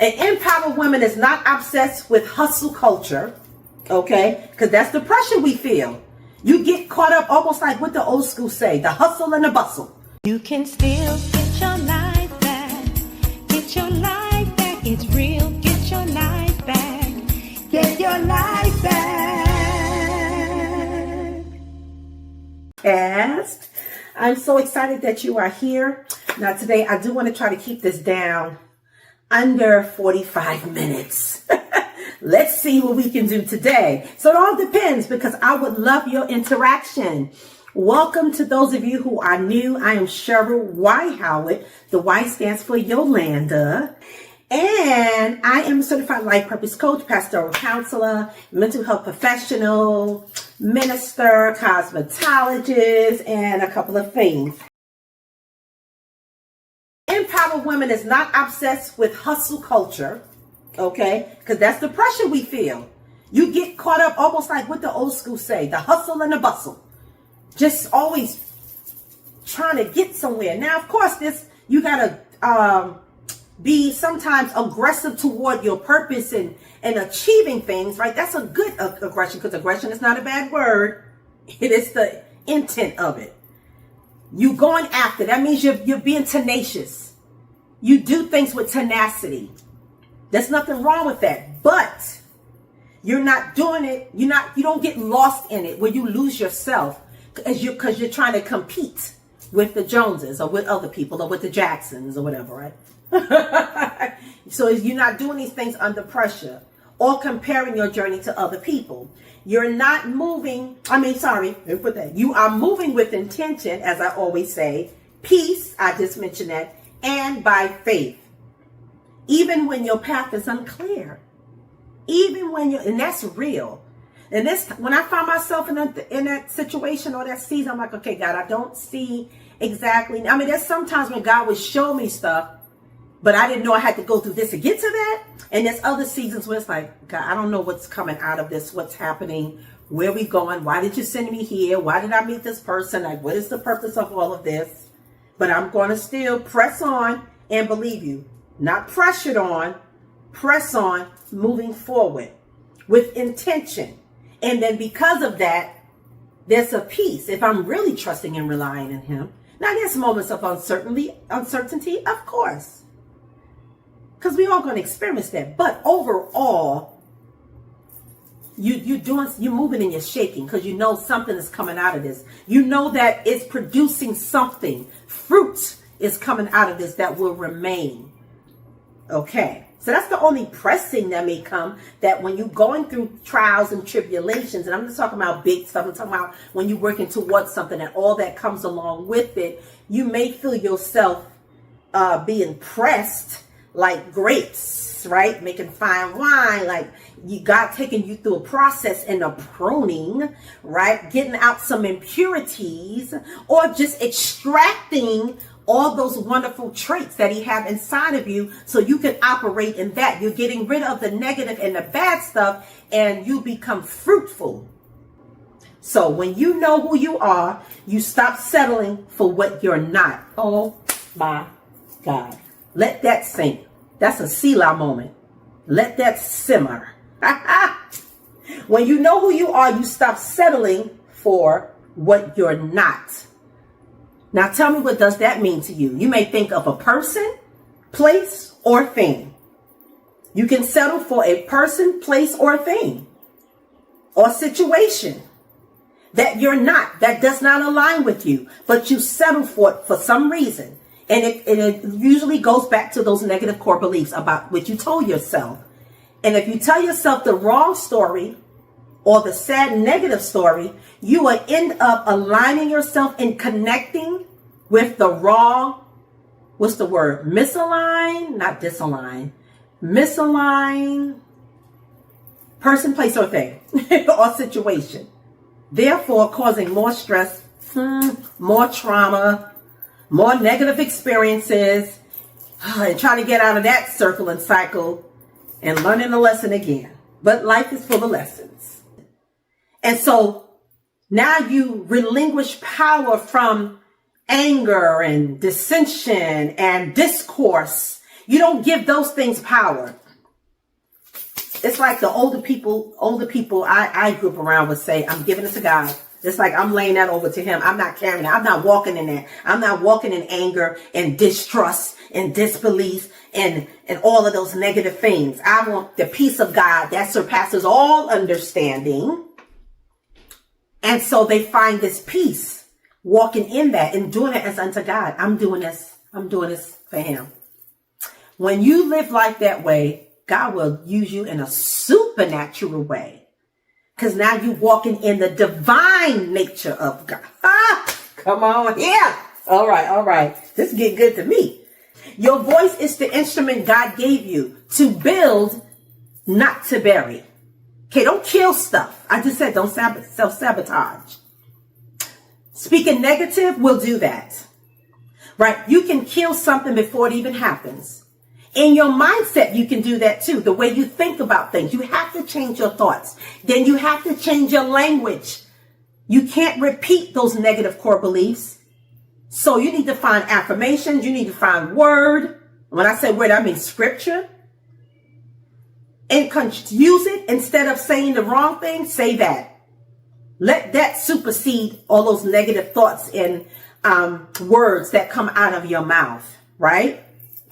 An empowered woman is not obsessed with hustle culture, okay? Because that's the pressure we feel. You get caught up almost like what the old school say, the hustle and the bustle. You can still get your life back. Get your life back. It's real. Get your life back. Get your life back. Yes. I'm so excited that you are here. Now today I do want to try to keep this down under 45 minutes. Let's see what we can do today. So it all depends, because I would love your interaction. Welcome to those of you who are new. I am Cheryl Y. Howard. The Y stands for Yolanda. And I am a certified life purpose coach, pastoral counselor, mental health professional, minister, cosmetologist, and a couple of things. Empowered women is not obsessed with hustle culture, okay? Because that's the pressure we feel. You get caught up almost like what the old school say, the hustle and the bustle. Just always trying to get somewhere. Now, of course, you got to be sometimes aggressive toward your purpose and achieving things, right? That's a good aggression, because aggression is not a bad word. It is the intent of it. You going after. That means you're being tenacious. You do things with tenacity. There's nothing wrong with that. But you're not doing it. You don't get lost in it where you lose yourself because you're trying to compete with the Joneses or with other people or with the Jacksons or whatever, right? So you're not doing these things under pressure or comparing your journey to other people. You're not moving. You are moving with intention, as I always say, peace, I just mentioned that, and by faith. Even when your path is unclear. And that's real. And when I find myself in that situation or that season, I'm like, okay, God, I don't see exactly. I mean, there's sometimes when God would show me stuff, but I didn't know I had to go through this to get to that. And there's other seasons where it's like, God, I don't know what's coming out of this, what's happening, where we going, why did you send me here, why did I meet this person, like what is the purpose of all of this? But I'm going to still press on and believe you, not pressured on, press on, moving forward with intention. And then because of that, there's a peace if I'm really trusting and relying on him. Now there's moments of uncertainty, of course. Because we all going to experience that. But overall, you're moving and you're shaking because you know something is coming out of this. You know that it's producing something. Fruit is coming out of this that will remain. Okay. So that's the only pressing that may come, that when you're going through trials and tribulations, and I'm just talking about big stuff, I'm talking about when you're working towards something and all that comes along with it, you may feel yourself being pressed like grapes, right? Making fine wine, like God taking you through a process and a pruning, right? Getting out some impurities or just extracting all those wonderful traits that he have inside of you so you can operate in that. You're getting rid of the negative and the bad stuff and you become fruitful. So when you know who you are, you stop settling for what you're not. Oh my God. Let that sink. That's a Selah moment. Let that simmer. When you know who you are, you stop settling for what you're not. Now tell me, what does that mean to you? You may think of a person, place, or thing. You can settle for a person, place, or thing, or situation that you're not, that does not align with you, but you settle for it for some reason. And it usually goes back to those negative core beliefs about what you told yourself. And if you tell yourself the wrong story or the sad negative story, you will end up aligning yourself and connecting with the wrong, what's the word? Misaligned, not disalign. Misaligned person, place, or thing or situation. Therefore, causing more stress, more trauma, more negative experiences, and trying to get out of that circle and cycle and learning a lesson again. But life is full of lessons. And so now you relinquish power from anger and dissension and discourse. You don't give those things power. It's like the older people I grew up around would say, I'm giving it to God. It's like I'm laying that over to him. I'm not carrying it. I'm not walking in that. I'm not walking in anger and distrust and disbelief and all of those negative things. I want the peace of God that surpasses all understanding. And so they find this peace walking in that and doing it as unto God. I'm doing this for him. When you live life that way, God will use you in a supernatural way. Because now you're walking in the divine nature of God. Come on here. All right. This is getting good to me. Your voice is the instrument God gave you to build, not to bury. Okay, don't kill stuff. I just said don't self-sabotage. Speaking negative will do that. Right? You can kill something before it even happens. In your mindset, you can do that too. The way you think about things. You have to change your thoughts. Then you have to change your language. You can't repeat those negative core beliefs. So you need to find affirmations. You need to find word. When I say word, I mean scripture. And use it instead of saying the wrong thing. Say that. Let that supersede all those negative thoughts and words that come out of your mouth. Right?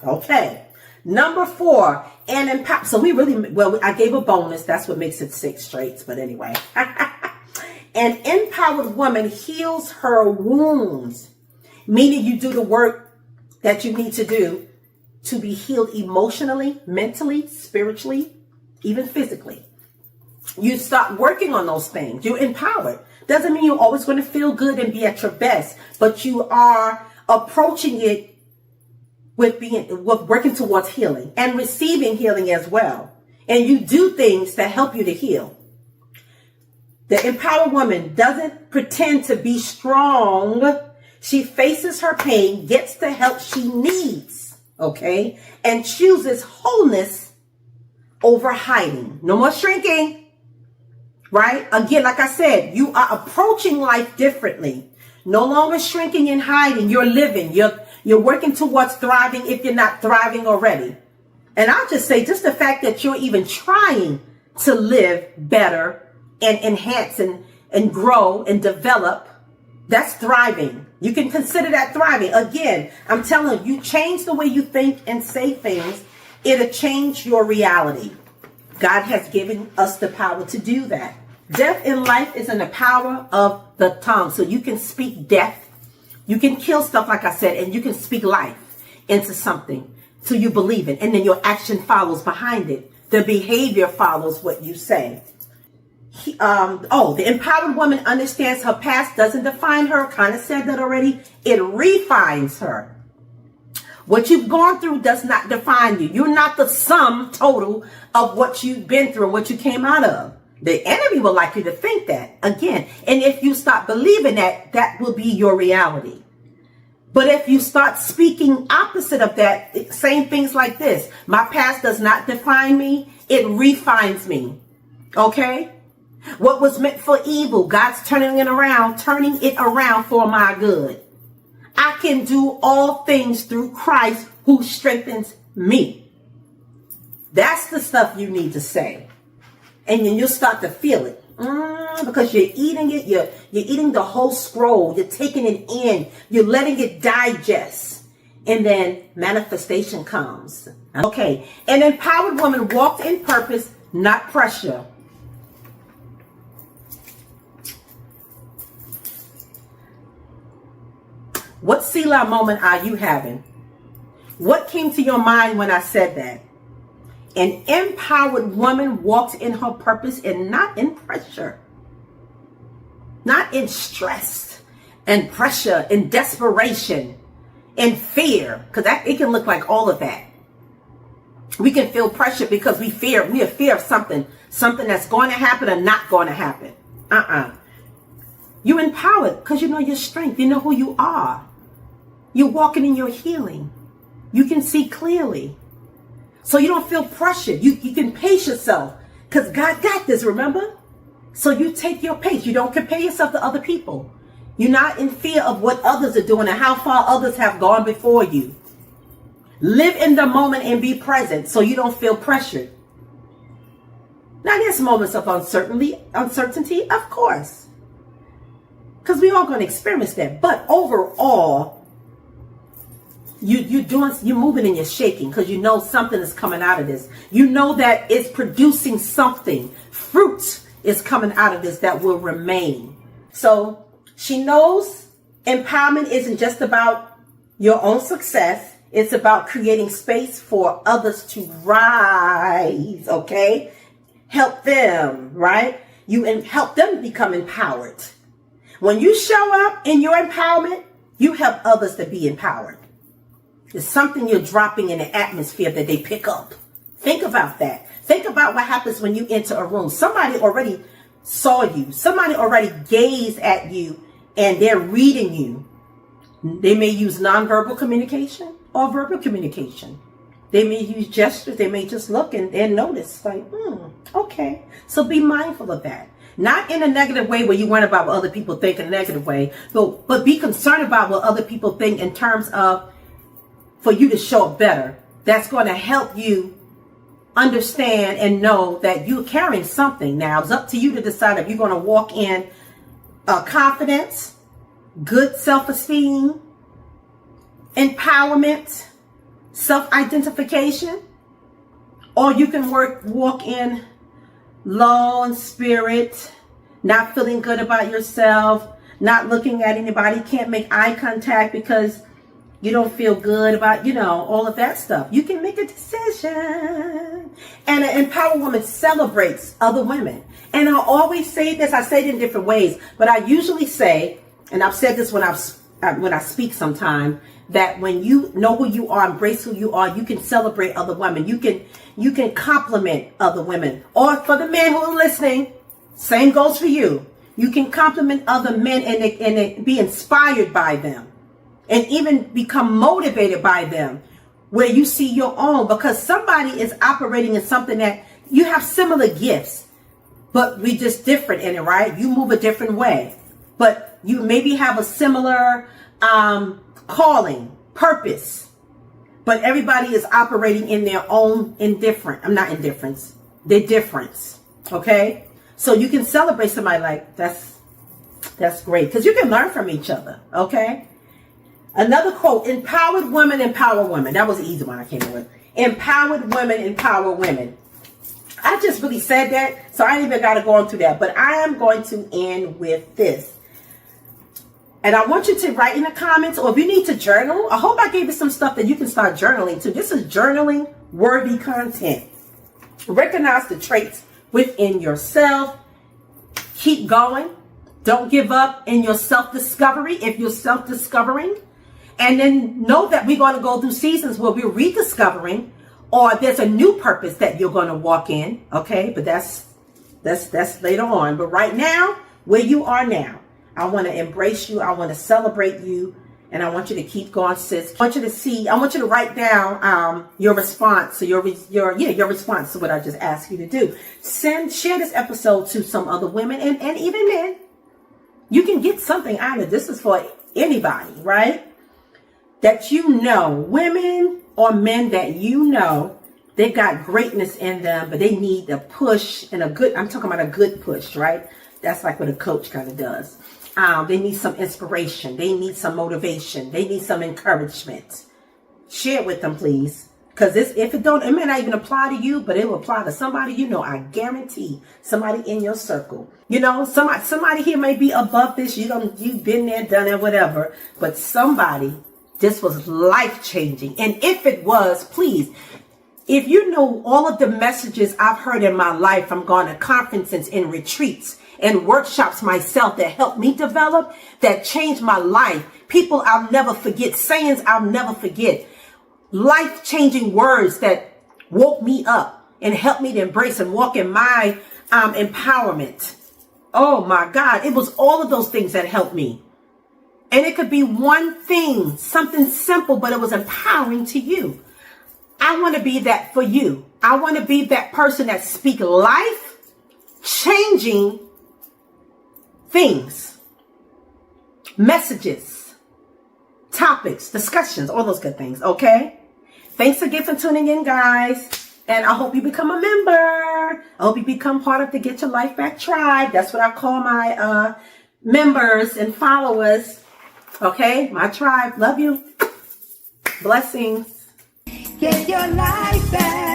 Okay. Number 4, and empower. So I gave a bonus. That's what makes it 6 straight. But anyway, an empowered woman heals her wounds, meaning you do the work that you need to do to be healed emotionally, mentally, spiritually, even physically. You start working on those things. You're empowered. Doesn't mean you're always going to feel good and be at your best, but you are approaching it with working towards healing and receiving healing as well. And you do things that help you to heal. The empowered woman doesn't pretend to be strong. She faces her pain, gets the help she needs, okay? And chooses wholeness over hiding. No more shrinking, right? Again, like I said, you are approaching life differently. No longer shrinking and hiding. You're living. You're working towards thriving if you're not thriving already. And I'll just say, just the fact that you're even trying to live better and enhance and grow and develop, that's thriving. You can consider that thriving. Again, I'm telling you, change the way you think and say things, it'll change your reality. God has given us the power to do that. Death in life is in the power of the tongue. So you can speak death. You can kill stuff, like I said, and you can speak life into something till you believe it. And then your action follows behind it. The behavior follows what you say. The empowered woman understands her past doesn't define her. Kind of said that already. It refines her. What you've gone through does not define you. You're not the sum total of what you've been through and what you came out of. The enemy will like you to think that again. And if you start believing that, that will be your reality. But if you start speaking opposite of that, saying things like this, my past does not define me. It refines me. Okay? What was meant for evil, God's turning it around for my good. I can do all things through Christ who strengthens me. That's the stuff you need to say. And then you'll start to feel it. Because you're eating it. You're eating the whole scroll. You're taking it in. You're letting it digest. And then manifestation comes. Okay. An empowered woman walked in purpose, not pressure. What Selah moment are you having? What came to your mind when I said that? An empowered woman walks in her purpose and not in pressure. Not in stress and pressure and desperation and fear. Because it can look like all of that. We can feel pressure because we are fear of something that's going to happen or not going to happen. You're empowered because you know your strength. You know who you are. You're walking in your healing. You can see clearly. So you don't feel pressured. You can pace yourself because God got this, remember? So you take your pace. You don't compare yourself to other people. You're not in fear of what others are doing and how far others have gone before you. Live in the moment and be present so you don't feel pressured. Now, there's moments of uncertainty, of course, because we all going to experience that. But overall, you're moving and you're shaking because you know something is coming out of this. You know that it's producing something. Fruit is coming out of this that will remain. So she knows empowerment isn't just about your own success. It's about creating space for others to rise, okay? Help them, right? You help them become empowered. When you show up in your empowerment, you help others to be empowered. It's something you're dropping in the atmosphere that they pick up. Think about that. Think about what happens when you enter a room. Somebody already saw you. Somebody already gazed at you and they're reading you. They may use nonverbal communication or verbal communication. They may use gestures. They may just look and notice like, okay. So be mindful of that. Not in a negative way where you worry about what other people think in a negative way, but be concerned about what other people think in terms of for you to show up better. That's going to help you understand and know that you're carrying something. Now, it's up to you to decide if you're going to walk in confidence, good self-esteem, empowerment, self-identification, or you can walk in low in spirit, not feeling good about yourself, not looking at anybody, can't make eye contact because you don't feel good about, all of that stuff. You can make a decision. And an empowered woman celebrates other women. And I always say this, I say it in different ways, but I usually say, and I've said this when I speak sometime, that when you know who you are, embrace who you are, you can celebrate other women. You can compliment other women. Or for the men who are listening, same goes for you. You can compliment other men and be inspired by them. And even become motivated by them where you see your own, because somebody is operating in something that you have similar gifts, but we just different in it, right? You move a different way, but you maybe have a similar calling, purpose, but everybody is operating in their own their difference. Okay. So you can celebrate somebody like that's great because you can learn from each other. Okay. Another quote, empowered women empower women. That was the easy one I came up with. Empowered women empower women. I just really said that, so I ain't even got to go into that. But I am going to end with this. And I want you to write in the comments, or if you need to journal, I hope I gave you some stuff that you can start journaling too. This is journaling worthy content. Recognize the traits within yourself. Keep going. Don't give up in your self-discovery if you're self-discovering. And then know that we're going to go through seasons where we're rediscovering, or there's a new purpose that you're going to walk in. Okay, but that's later on. But right now, where you are now, I want to embrace you. I want to celebrate you, and I want you to keep going, sis. I want you to write down your response. So your response to what I just asked you to do. Share this episode to some other women and even men. You can get something out of this. This is for anybody, right? That women or men that they got greatness in them, but they need a push and I'm talking about a good push, right? That's like what a coach kind of does. They need some inspiration. They need some motivation. They need some encouragement. Share it with them, please. Because it may not even apply to you, but it will apply to somebody I guarantee somebody in your circle. Somebody here may be above this. You've been there, done it, whatever. But somebody, this was life-changing. And if it was, please, if you know all of the messages I've heard in my life from going to conferences and retreats and workshops myself that helped me develop, that changed my life, people I'll never forget, sayings I'll never forget, life-changing words that woke me up and helped me to embrace and walk in my empowerment. Oh my God, it was all of those things that helped me. And it could be one thing, something simple, but it was empowering to you. I want to be that for you. I want to be that person that speaks life-changing things, messages, topics, discussions, all those good things, okay? Thanks again for tuning in, guys. And I hope you become a member. I hope you become part of the Get Your Life Back tribe. That's what I call my members and followers. Okay, my tribe. Love you. Blessings. Get your life back.